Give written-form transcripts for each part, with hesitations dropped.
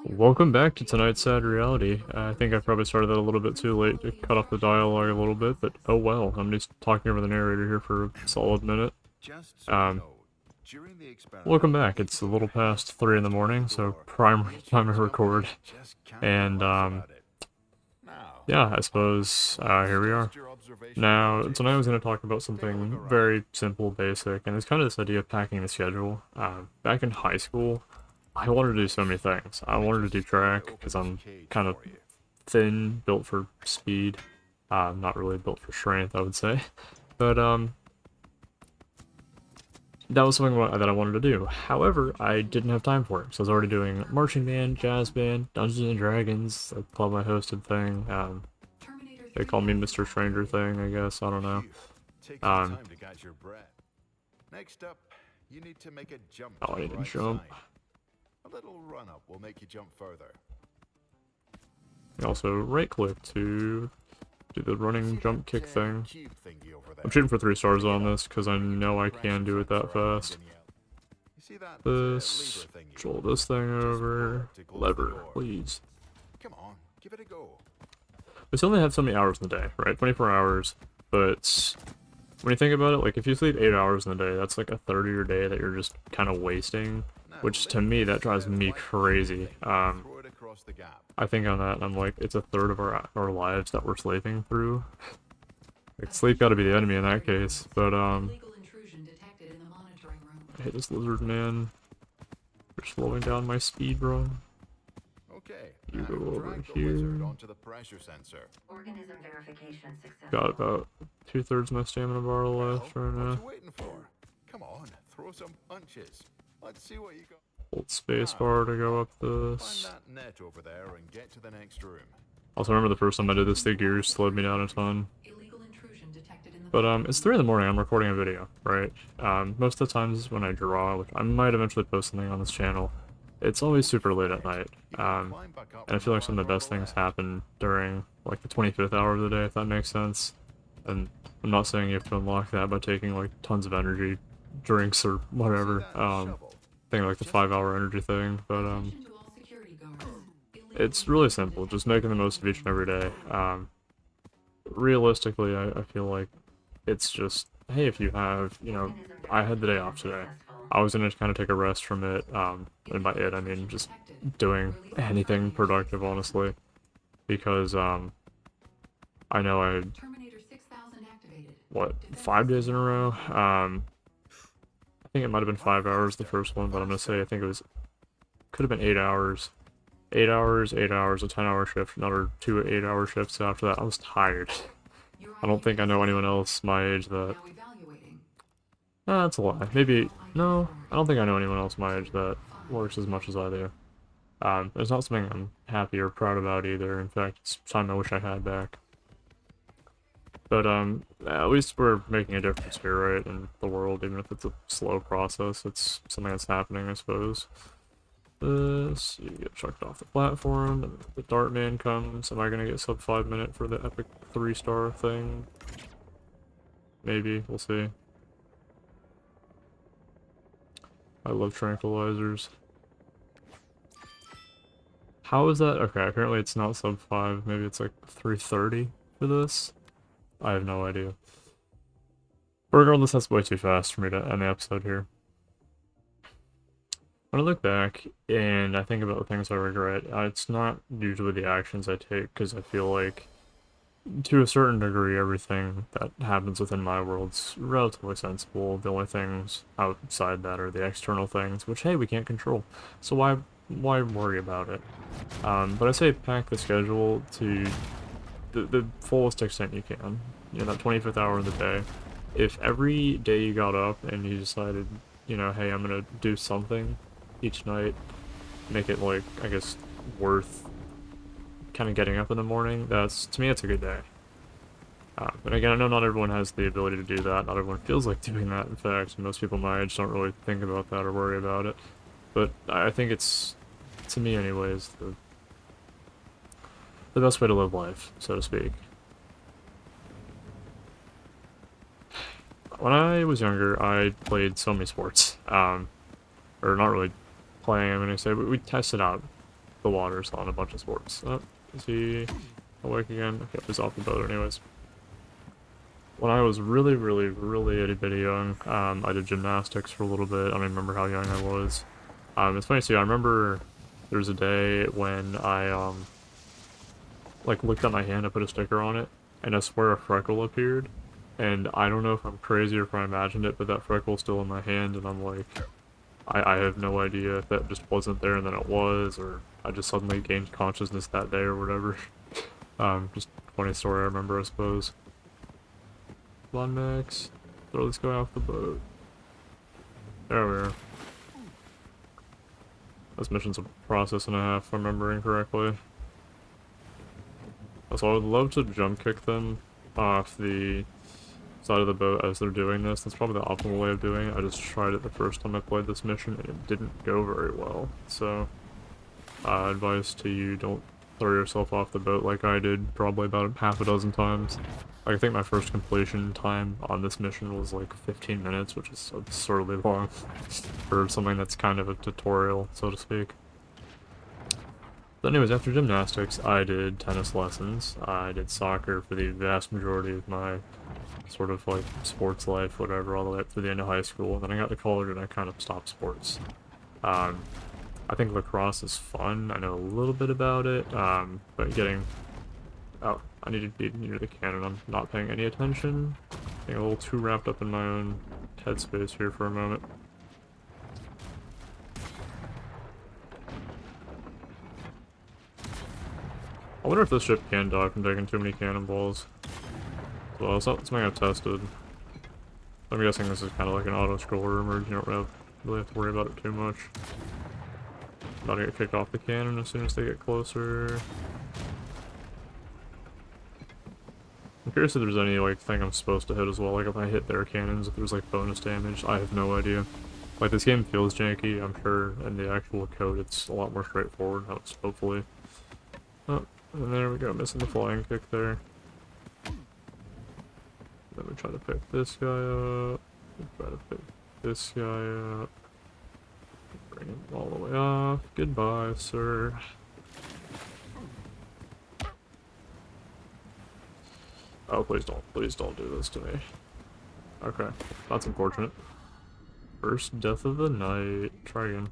Welcome back to tonight's sad reality. I think I probably started that a little bit too late to cut off the dialogue a little bit, but oh well. I'm just talking over the narrator here for a solid minute. Just so you Um, know, during the Welcome experiment, back. It's a your little head past 3 in the goes out the morning, so door, prime and time to change record. company just can't get And lax about it. Now, yeah, I suppose here we are. test your observation Now, tonight I abilities. was going to talk about Take a look something around. very simple, basic, and it's kind of this idea of packing the schedule. Back in high school, I wanted to do so many Nice. things. I Let me wanted to just do try to track open because this I'm cage kind of for you. thin, built for speed. Not really built for strength, I would say. But that was something that I wanted to do. However, I didn't have time for it, so I was already doing marching band, jazz band, Dungeons and Dragons, the club I hosted thing. They call me Mr. Stranger thing, I guess. I don't know. Phew. Take some Um, time to catch your breath. Next up, you need to make a jump oh, to I the need to right jump. side. A little run up will make you jump further. Also, right click to do the running See jump kick that thing. cube thingy over I'm there? shooting for 3 stars Pick it on up this because I when you know get the I pressure can do it that sensor up on fast. Danielle. You see that This, lever thingy? control this thing Just pull over. it to close the Lever, door. please. Come on, give it a go. We still only have so many hours in the day, right? 24 hours. But when you think about it, like if you sleep 8 hours in the day, that's like a third of your day that you're just kind of wasting. Now Which to lift me, that this drives me white cube crazy. thing and throw it across the gap. I think on that, I'm like, it's a third of our lives that we're sleeping through. Like sleep got to be the enemy in that case. But I hate this lizard man. You're slowing down my speed, bro. Okay, You now go over drag the lizard here. onto the pressure sensor. Organism verification Got successful. about 2/3 my stamina bar Well, left right what now. you waiting for? Come on, throw some punches. Let's see what you got. Hold space Now, bar to go up find this. that net over there and get to the next room. Also, remember the first time I did this, the gears slowed me down a ton. Illegal intrusion detected in the But it's 3 in the morning, I'm recording a video, right? Most of the times when I draw, which I might eventually post something on this channel, it's always super late at night. You can climb back up And I from feel the like some of ladder the on best the things left. happen during, like, the 25th hour of the day, if that makes sense. And I'm not saying you have to unlock that by taking, like, tons of energy drinks or See whatever. that shovel? Thing like the Just 5-hour energy thing, but, Attention to all security guards. Illegal it's really intrusion simple, just detected making the in most of each and every day. monitoring Realistically, I feel like it's just, hey, if you have, Organism I had the day verification off today. successful. I was gonna kind of take a rest from it, and by it, I mean just doing anything productive, honestly, because, I know I, Terminator 6000 activated. what, 5 days in a row? I think it might have been 5 hours the first one, but I'm gonna say I think it was, could have been 8 hours. 8 hours, 8 hours, a 10-hour shift, another 2 8-hour shifts after that. I was tired. I don't think I know anyone else my age that... Now evaluating. That's a lie. Maybe... No, I don't think I know anyone else my age that works as much as I do. It's not something I'm happy or proud about either. In fact, it's time I wish I had back. But, at least we're making a difference here, right, in the world, even if it's a slow process. It's something that's happening, I suppose. This, you get chucked off the platform, and the Dart Man comes. Am I gonna get sub 5 minute for the epic 3-star thing? Maybe, we'll see. I love tranquilizers. How is that? Okay, apparently it's not sub 5, maybe it's like 330 for this? I have no idea. But regardless, that's way too fast for me to end the episode here. When I look back and I think about the things I regret, it's not usually the actions I take, because I feel like, to a certain degree, everything that happens within my world's relatively sensible. The only things outside that are the external things, which, hey, we can't control. So why worry about it? But I say pack the schedule to the fullest extent you can. You know, that 25th hour of the day. If every day you got up and you decided, hey, I'm gonna do something each night, make it, like, I guess, worth kind of getting up in the morning, to me, that's a good day. But again, I know not everyone has the ability to do that, not everyone feels like doing that, in fact, most people my age don't really think about that or worry about it. But I think it's, to me anyways, the best way to live life, so to speak. When I was younger, I played so many sports, or not really playing, I'm gonna say, but we tested out the water, saw on a bunch of sports. Oh, is he awake again? Okay, he's off the boat anyways. When I was really itty bitty young, I did gymnastics for a little bit. I don't even remember how young I was. It's funny too, I remember there was a day when I, like, looked at my hand, I put a sticker on it, and I swear a freckle appeared. And I don't know if I'm crazy or if I imagined it, but that freckle's still in my hand, and I'm like, I have no idea if that just wasn't there and then it was, or I just suddenly gained consciousness that day or whatever. Just funny story I remember, I suppose. Come on, Max. Throw this guy off the boat. There we are. This mission's a process and a half, if I'm remembering correctly. So I would love to jump kick them off the side of the boat as they're doing this. That's probably the optimal way of doing it. I just tried it the first time I played this mission and it didn't go very well. So, advice to you, don't throw yourself off the boat like I did probably about half a dozen times. I think my first completion time on this mission was like 15 minutes, which is absurdly long for something that's kind of a tutorial, so to speak. But anyways, after gymnastics, I did tennis lessons. I did soccer for the vast majority of my sort of like sports life, whatever, all the way up to the end of high school. And then I got to college and I kind of stopped sports. I think lacrosse is fun. I know a little bit about it, but getting... Oh, I need to be near the cannon. I'm not paying any attention. Getting a little too wrapped up in my own headspace here for a moment. I wonder if this ship can die from taking too many cannonballs. Well, it's not something I've tested. I'm guessing this is kind of like an auto-scroller mode. You don't really have to worry about it too much. About to get kicked off the cannon as soon as they get closer. I'm curious if there's any like thing I'm supposed to hit as well. Like if I hit their cannons, if there's like bonus damage. I have no idea. Like this game feels janky. I'm sure in the actual code it's a lot more straightforward. Hopefully. Oh, and there we go. Missing the flying kick there. Then we try to pick this guy up. We try to pick this guy up. Bring him all the way off. Goodbye, sir. Oh, please don't do this to me. Okay, that's unfortunate. First death of the night. Try again.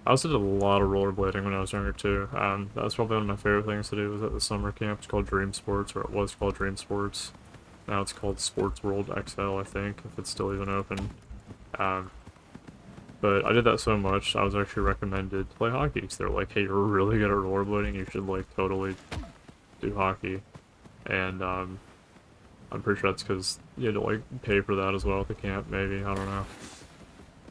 I also did a lot of rollerblading when I was younger too. That was probably one of my favorite things to do was at the summer camp. It's called Dream Sports, or it was called Dream Sports. Now it's called Sports World XL, I think, if it's still even open. But I did that so much, I was actually recommended to play hockey, because they're like, hey, you're really good at rollerblading, you should like totally do hockey. And I'm pretty sure that's because you had to like pay for that as well at the camp, maybe, I don't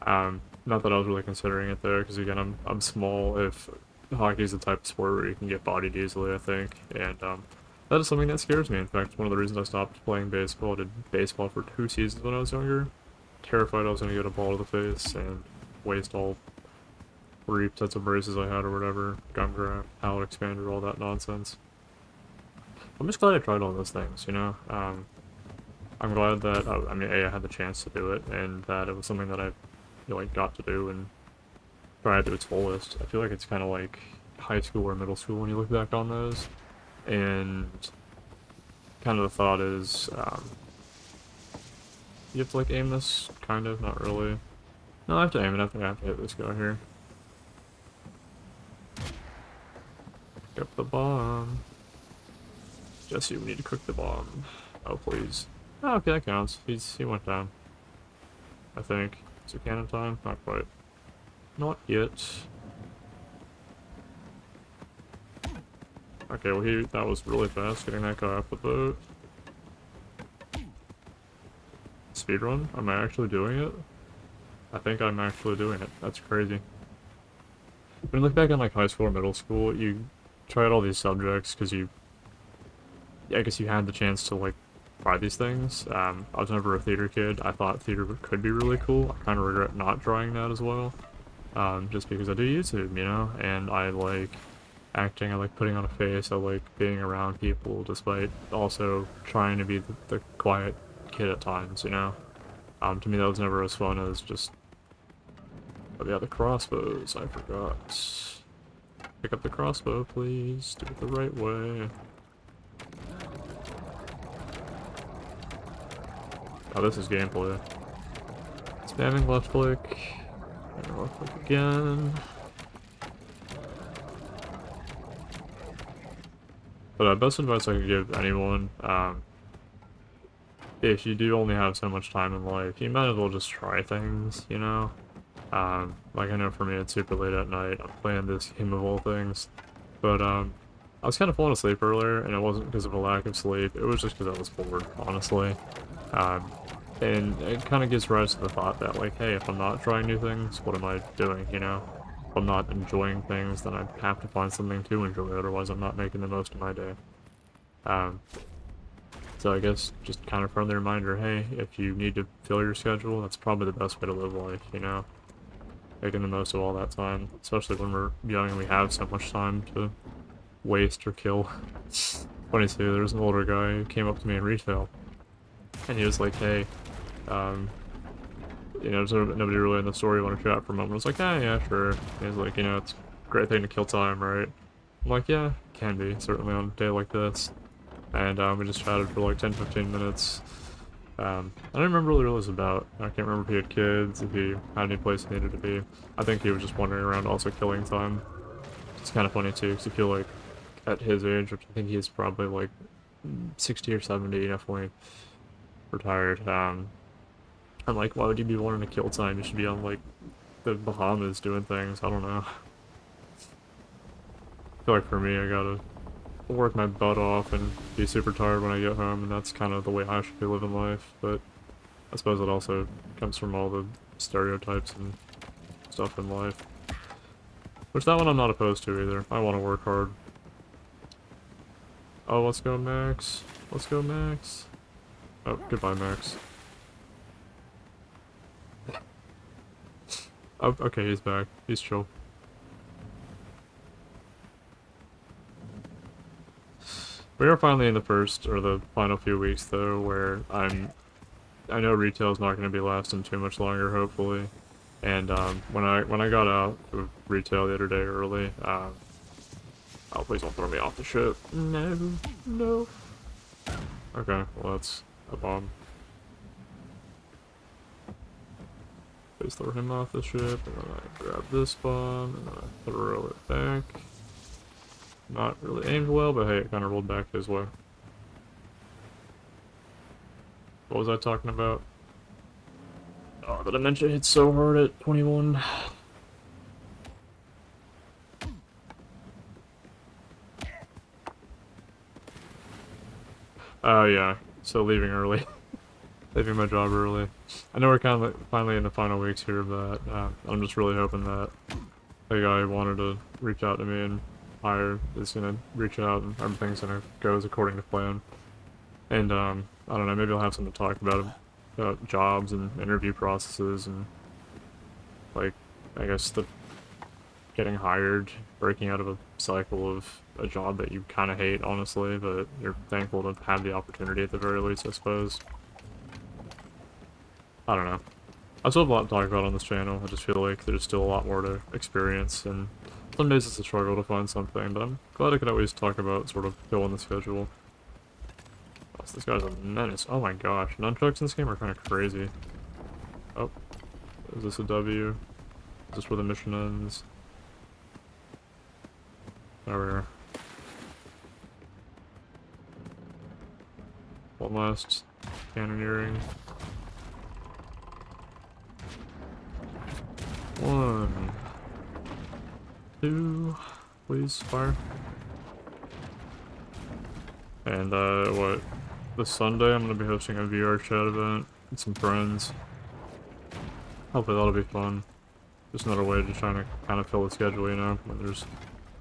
know. Not that I was really considering it there, because again, I'm small. If hockey is the type of sport where you can get bodied easily, I think, and that is something that scares me. In fact, one of the reasons I stopped playing baseball, I did baseball for 2 seasons when I was younger. Terrified I was going to get a ball to the face and waste all 3 sets of braces I had or whatever, gum graft, palate expander, all that nonsense. I'm just glad I tried all those things, you know? I'm glad that, I mean, A, I had the chance to do it, and that it was something that I like got to do and try it to its fullest. I feel like it's kind of like high school or middle school when you look back on those, and kind of the thought is you have to like aim this, kind of, not really. No, I have to aim it. I think I have to hit this guy here. Pick up the bomb. Jesse, we need to cook the bomb. Oh please. Oh, okay, that counts. He went down, I think. Is it cannon time? Not quite. Not yet. Okay, well that was really fast, getting that guy off the boat. Speedrun? Am I actually doing it? I think I'm actually doing it. That's crazy. When you look back in like high school or middle school, you tried all these subjects because I guess you had the chance to like try these things. I was never a theater kid. I thought theater could be really cool. I kind of regret not trying that as well. Just because I do YouTube, you know, and I like acting, I like putting on a face, I like being around people, despite also trying to be the quiet kid at times, you know. To me that was never as fun as just Oh yeah, the crossbows, I forgot. Pick up the crossbow, please. Do it the right way. Oh, this is gameplay. Spamming left click. And left click again. But best advice I could give anyone, if you do only have so much time in life, you might as well just try things, you know? Like I know for me it's super late at night, I'm playing this game of all things, but I was kind of falling asleep earlier, and it wasn't because of a lack of sleep, it was just because I was bored, honestly. And it kind of gives rise to the thought that, like, hey, if I'm not trying new things, what am I doing, you know? If I'm not enjoying things, then I have to find something to enjoy, otherwise I'm not making the most of my day. So I guess just kind of friendly reminder, hey, if you need to fill your schedule, that's probably the best way to live life, you know? Making the most of all that time, especially when we're young and we have so much time to waste or kill. Funny too, there was an older guy who came up to me in retail, and he was like, hey, you know, there's nobody really in the store you want to chat for a moment. I was like, ah, yeah, sure. And he was like, you know, it's a great thing to kill time, right? I'm like, yeah, can be, certainly on a day like this. And we just chatted for like 10-15 minutes. I don't remember really what it was about. I can't remember if he had kids, if he had any place he needed to be. I think he was just wandering around also killing time. It's kind of funny too, because I feel like at his age, which I think he's probably like 60 or 70, definitely retired. I'm like, why would you be wanting to kill time? You should be on like the Bahamas doing things. I don't know. I feel like for me, I gotta work my butt off and be super tired when I get home, and that's kind of the way I should be living life, but I suppose it also comes from all the stereotypes and stuff in life. Which that one I'm not opposed to either. I want to work hard. Oh, let's go Max. Let's go Max. Oh, goodbye Max. Oh, okay, he's back. He's chill. We are finally in the first, or the final few weeks though, where I know retail's not going to be lasting too much longer, hopefully. And when I got out of retail the other day early, oh please don't throw me off the ship. No, no. Okay, well that's a bomb. Please throw him off the ship, and then I grab this bomb, and then I throw it back. Not really aimed well, but hey, it kind of rolled back his way. What was I talking about? Oh, the dementia hits so hard at 21. Oh yeah, so leaving early. Leaving my job early. I know we're kind of finally in the final weeks here, but I'm just really hoping that the guy who wanted to reach out to me and hire is gonna reach out and everything's gonna go as according to plan. And I don't know, maybe I'll have something to talk about jobs and interview processes and like I guess the getting hired, breaking out of a cycle of a job that you kind of hate, honestly, but you're thankful to have the opportunity at the very least, I suppose. I don't know. I still have a lot to talk about on this channel. I just feel like there's still a lot more to experience, and some days it's a struggle to find something, but I'm glad I could always talk about sort of filling the schedule. Oh, so this guy's a menace. Oh my gosh, nunchucks in this game are kind of crazy. Oh, is this a W? Is this where the mission ends? There we are. One last cannoneering. One, two, please fire. And what? This Sunday I'm gonna be hosting a VR chat event with some friends. Hopefully that'll be fun. Just another way to try to kind of fill the schedule, you know? When there's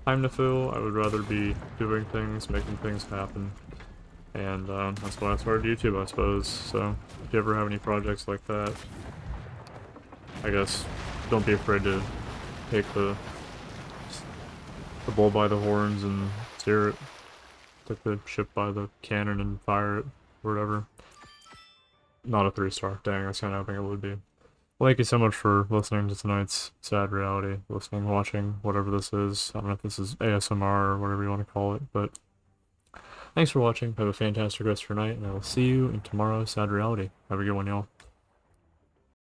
time to fill, I would rather be doing things, making things happen. And that's why I started YouTube, I suppose. So if you ever have any projects like that, I guess don't be afraid to take the bull by the horns and steer it. Take the ship by the cannon and fire it, or whatever. Not a 3-star. Dang, I was kind of hoping it would be. Thank you so much for listening to tonight's sad reality. Listening, watching, whatever this is. I don't know if this is ASMR or whatever you want to call it, but thanks for watching. Have a fantastic rest of your night, and I will see you in tomorrow's sad reality. Have a good one, y'all.